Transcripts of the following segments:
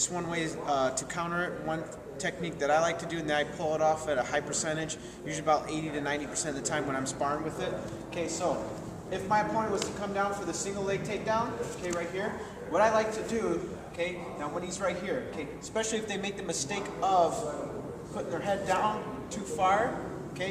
Just one way to counter it, one technique that I like to do, and then I pull it off at a high percentage, usually about 80 to 90% of the time when I'm sparring with it. Okay, so if my opponent was to come down for the single leg takedown, okay, right here, what I like to do, okay, now when he's right here, okay, especially if they make the mistake of putting their head down too far, okay,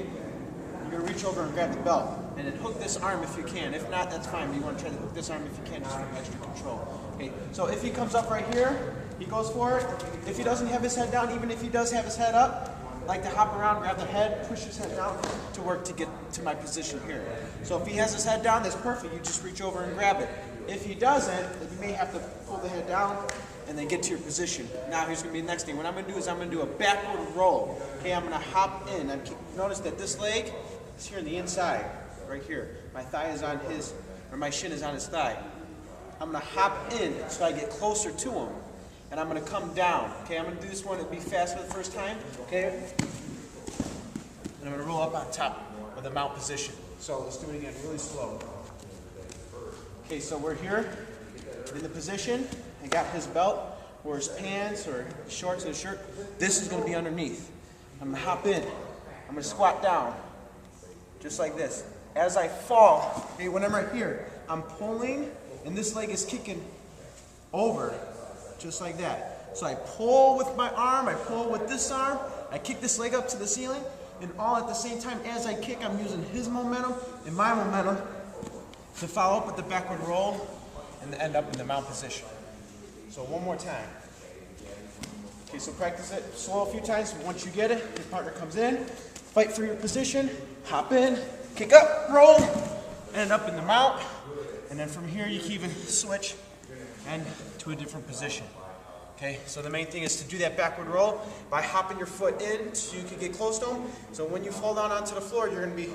you're gonna reach over and grab the belt, and then hook this arm if you can. If not, that's fine, but you wanna try to hook this arm if you can, just for extra control. Okay, so if he comes up right here, he goes for it. If he doesn't have his head down, even if he does have his head up, I like to hop around, grab the head, push his head down to work to get to my position here. So if he has his head down, that's perfect. You just reach over and grab it. If he doesn't, then you may have to pull the head down and then get to your position. Now here's going to be the next thing. What I'm going to do is I'm going to do a backward roll. Okay, I'm going to hop in. Notice that this leg is here on the inside, right here. My thigh is on his, or my shin is on his thigh. I'm going to hop in so I get closer to him. And I'm going to come down. Okay, I'm going to do this one. It'll be fast for the first time. Okay, and I'm going to roll up on top of the mount position. So let's do it again, really slow. Okay, so we're here in the position. I got his belt or his pants or his shorts or his shirt. This is going to be underneath. I'm going to hop in. I'm going to squat down, just like this. As I fall, okay, when I'm right here, I'm pulling, and this leg is kicking over. Just like that. So I pull with my arm, I pull with this arm, I kick this leg up to the ceiling, and all at the same time as I kick, I'm using his momentum and my momentum to follow up with the backward roll and end up in the mount position. So one more time. Okay, so practice it slow a few times. Once you get it, your partner comes in, fight for your position, hop in, kick up, roll, end up in the mount, and then from here you can even switch and to a different position. Okay, so the main thing is to do that backward roll by hopping your foot in so you can get close to him. So when you fall down onto the floor, you're going to be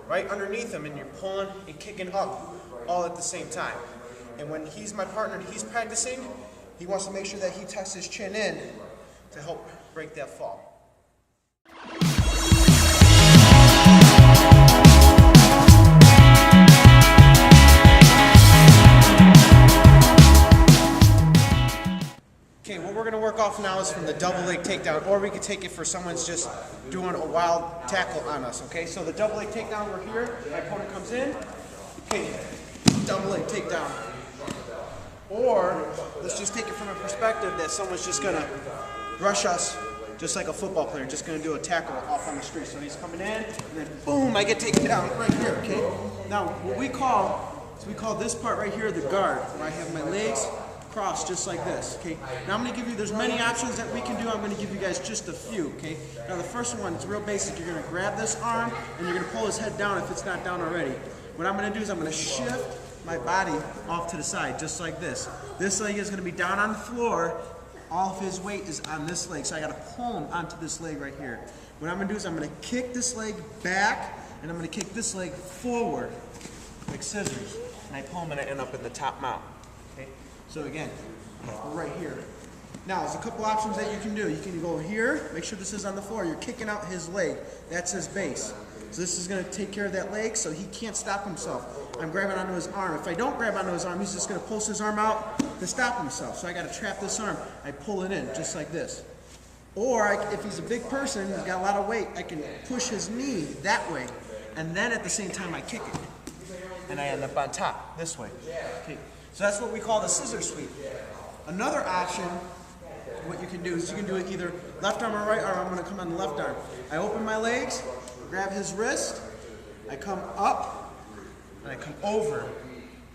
right underneath him and you're pulling and kicking up all at the same time. And when he's my partner and he's practicing, he wants to make sure that he tucks his chin in to help break that fall. Okay, what we're going to work off now is from the double leg takedown, or we could take it for someone's just doing a wild tackle on us, okay? So the double leg takedown, we're here, my opponent comes in, okay, double leg takedown. Or, let's just take it from a perspective that someone's just going to rush us, just like a football player, just going to do a tackle off on the street. So he's coming in, and then boom, I get taken down right here, okay? Now, what we call this part right here the guard, where I have my legs cross just like this, okay? Now I'm going to give you, there's many options that we can do. I'm going to give you guys just a few, okay? Now the first one, it's real basic. You're going to grab this arm and you're going to pull his head down if it's not down already. What I'm going to do is I'm going to shift my body off to the side just like this. This leg is going to be down on the floor. All of his weight is on this leg, so I got to pull him onto this leg right here. What I'm going to do is I'm going to kick this leg back and I'm going to kick this leg forward like scissors. And I pull him and I end up in the top mount. Okay? So again, we're right here. Now, there's a couple options that you can do. You can go here, make sure this is on the floor. You're kicking out his leg. That's his base. So this is going to take care of that leg so he can't stop himself. I'm grabbing onto his arm. If I don't grab onto his arm, he's just going to pulse his arm out to stop himself. So I got to trap this arm. I pull it in just like this. Or if he's a big person, he's got a lot of weight, I can push his knee that way. And then at the same time I kick it. And I end up on top, this way. Okay. So that's what we call the scissor sweep. Another option, what you can do is you can do it either left arm or right arm. I'm going to come on the left arm. I open my legs, grab his wrist, I come up, and I come over.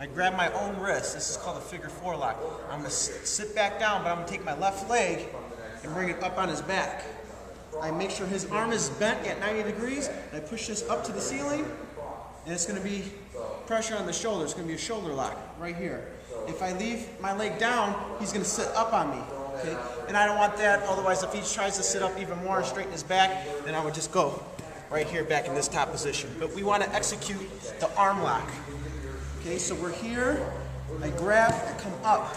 I grab my own wrist. This is called a figure four lock. I'm going to sit back down, but I'm going to take my left leg and bring it up on his back. I make sure his arm is bent at 90 degrees. I push this up to the ceiling, and it's going to be pressure on the shoulder. It's going to be a shoulder lock right here. If I leave my leg down, he's going to sit up on me. Okay? And I don't want that. Otherwise, if he tries to sit up even more and straighten his back, then I would just go right here back in this top position. But we want to execute the arm lock. Okay, so we're here. I grab, I come up,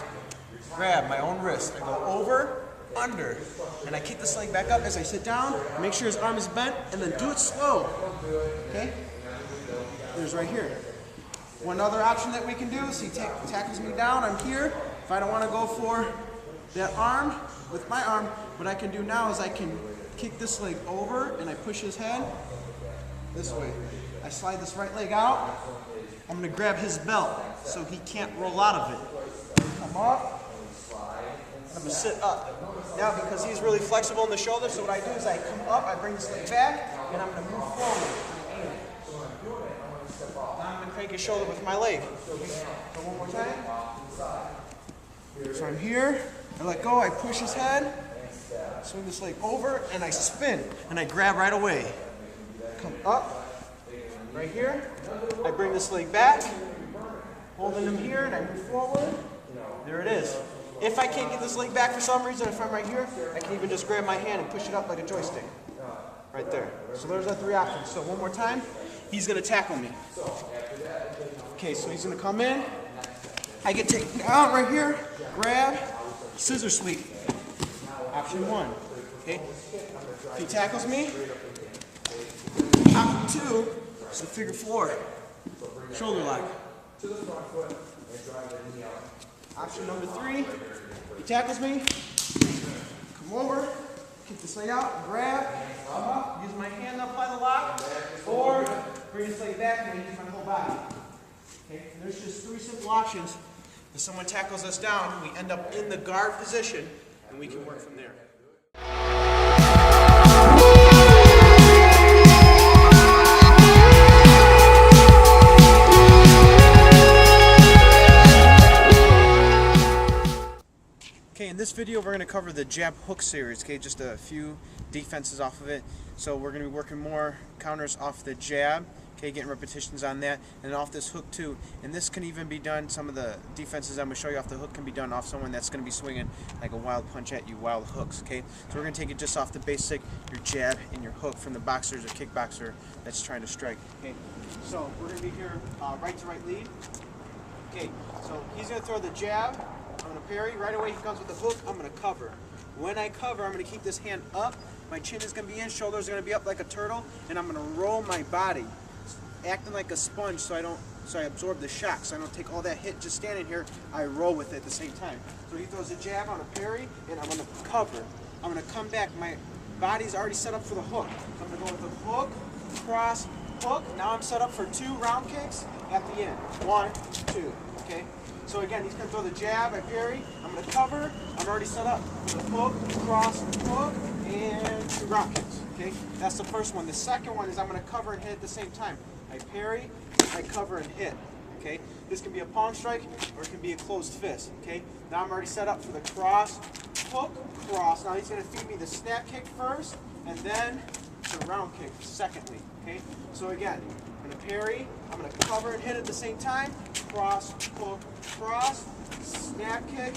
grab my own wrist. I go over, under, and I kick this leg back up as I sit down. Make sure his arm is bent, and then do it slow. Okay? There's right here. One other option that we can do is he tackles me down. I'm here. If I don't want to go for that arm, with my arm, what I can do now is I can kick this leg over and I push his head this way. I slide this right leg out. I'm going to grab his belt so he can't roll out of it. Come up. I'm going to sit up. Now, because he's really flexible in the shoulder, so what I do is I come up, I bring this leg back, and I'm going to move forward. Now I'm going to crank his shoulder with my leg. So one more time. So I'm here, I let go, I push his head, swing this leg over, and I spin, and I grab right away. Come up, right here, I bring this leg back, holding him here, and I move forward. There it is. If I can't get this leg back for some reason, if I'm right here, I can even just grab my hand and push it up like a joystick. Right there. So there's our three options. So one more time, he's going to tackle me. Okay, so he's going to come in. I get taken down right here, grab, scissor sweep. Option one. Okay. If he tackles me, option two is the figure four. Shoulder lock. Option number three, he tackles me, come over, kick this leg out, grab, come up, use my hand to apply the lock, or bring this leg back and use my whole body. Okay, and there's just three simple options. If someone tackles us down, we end up in the guard position, and we can work from there. Okay, in this video we're going to cover the jab hook series, okay, just a few defenses off of it. So we're going to be working more counters off the jab, okay, getting repetitions on that, and off this hook too. And this can even be done, some of the defenses I'm going to show you off the hook can be done off someone that's going to be swinging like a wild punch at you, wild hooks, okay. So we're going to take it just off the basic, your jab and your hook from the boxers or kickboxer that's trying to strike, okay. So we're going to be here right to right lead. Okay, so he's going to throw the jab. I'm going to parry. Right away he comes with the hook. I'm going to cover. When I cover, I'm going to keep this hand up. My chin is going to be in, shoulders are going to be up like a turtle, and I'm going to roll my body, acting like a sponge so I absorb the shock. So I don't take all that hit just standing here. I roll with it at the same time. So he throws a jab, I'm going to parry, and I'm going to cover. I'm going to come back. My body's already set up for the hook. So I'm going to go with the hook, cross, hook. Now I'm set up for 2 round kicks at the end. 1, 2. Okay. So again, he's going to throw the jab, I parry, I'm going to cover, I'm already set up. The hook, cross, hook, and 2 round kicks. Okay, that's the first one. The second one is I'm going to cover and hit at the same time. I parry, I cover and hit. Okay, this can be a palm strike or it can be a closed fist. Okay, now I'm already set up for the cross, hook, cross. Now he's going to feed me the snap kick first and then the round kick secondly. Okay, so again, I'm going to parry, I'm going to cover and hit at the same time, cross, hook, cross, snap kick,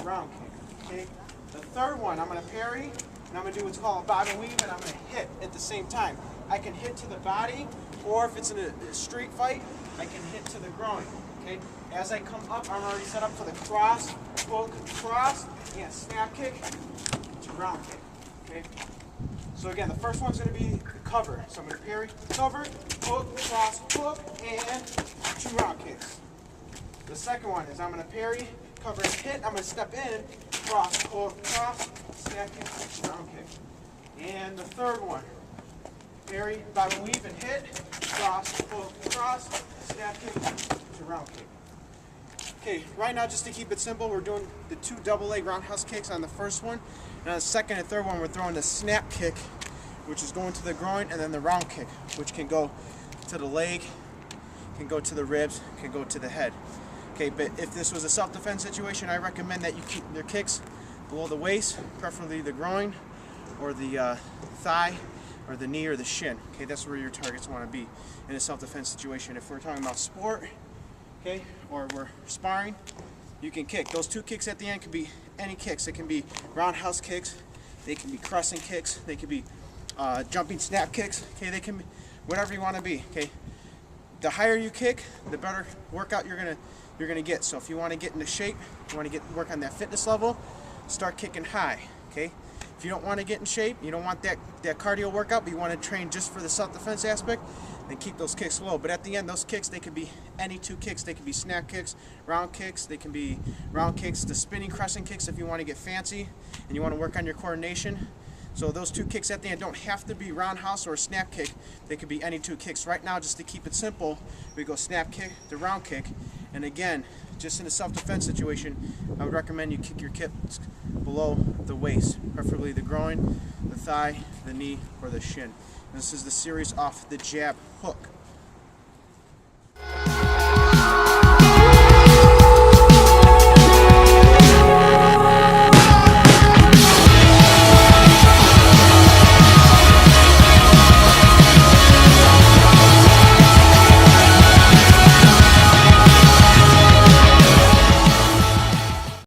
round kick. Okay. The third one, I'm going to parry, and I'm going to do what's called a bob and weave, and I'm going to hit at the same time. I can hit to the body, or if it's in a street fight, I can hit to the groin. Okay. As I come up, I'm already set up for the cross, hook, cross, and snap kick to round kick. Okay. So again, the first one's going to be the cover. So I'm going to parry, cover, hook, cross, hook, and 2 round kicks. The second one is I'm going to parry, cover, and hit. I'm going to step in, cross, hook, cross, snap kick, round kick. And the third one, parry, bob and weave, and hit, cross, hook, cross, snap kick, to round kick. Okay, right now, just to keep it simple, we're doing the 2 double leg roundhouse kicks on the first one. And on the second and third one, we're throwing the snap kick, which is going to the groin, and then the round kick, which can go to the leg, can go to the ribs, can go to the head. Okay, but if this was a self-defense situation, I recommend that you keep your kicks below the waist, preferably the groin, or the thigh, or the knee, or the shin. Okay, that's where your targets want to be in a self-defense situation. If we're talking about sport, okay, or we're sparring, you can kick. Those 2 kicks at the end can be any kicks. It can be roundhouse kicks, they can be crescent kicks, they can be jumping snap kicks. Okay, they can be whatever you want to be. Okay, the higher you kick, the better workout you're gonna get. So if you want to get into shape, you want to work on that fitness level, start kicking high. Okay, If you don't want to get in shape, you don't want that cardio workout, but you want to train just for the self-defense aspect, then keep those kicks low. But at the end, those kicks, they could be any 2 kicks. They could be snap kicks, round kicks. They can be round kicks, the spinning crescent kicks if you want to get fancy and you want to work on your coordination. So those 2 kicks at the end don't have to be roundhouse or a snap kick. They could be any 2 kicks. Right now, just to keep it simple, we go snap kick to round kick. And again, just in a self-defense situation, I would recommend you kick your kicks below the waist, preferably the groin, the thigh, the knee, or the shin. And this is the series off the jab hook.